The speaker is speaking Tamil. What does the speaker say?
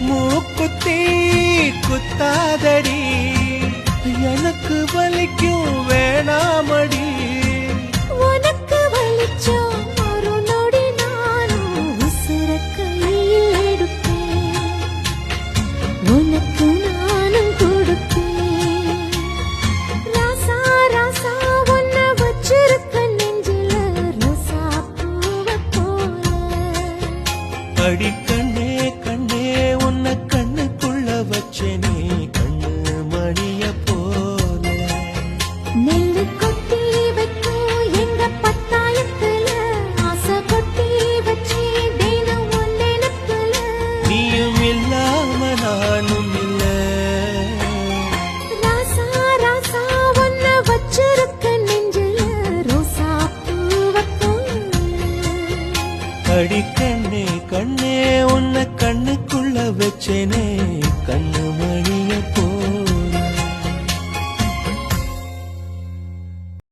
மூக்குத்தி குத்தாதடி எனக்கு வலிக்கும் வேணாமடி உனக்கு வலிச்சோம் ஒரு நொடி நானும் உசுர கையில் எடுப்பேன் உனக்கு நானும் கொடுப்பேன் ராசா ராசா உன்னை வச்சிருக்க நெஞ்சில ரோசா பூவை போல அடி கண்ணே கண்ணே உன்னை கண்ணுக்குள்ள வச்சேனே கண்ணு மணிய போல நெல்லு கொட்டி வைக்கும் எங்க பத்தாயத்துல ஆசை கொட்டி வச்சு தினம் உன் நினைப்புல நீயும் இல்லாம நானும் இல்ல ராசா ராசா உன்னை வச்சிருக்க நெஞ்சில ரோசா பூவை போல அடி கண்ணே கண்ணே உன்னை கண்ணுக்குள்ள வச்சேனே கண்ணு மணிய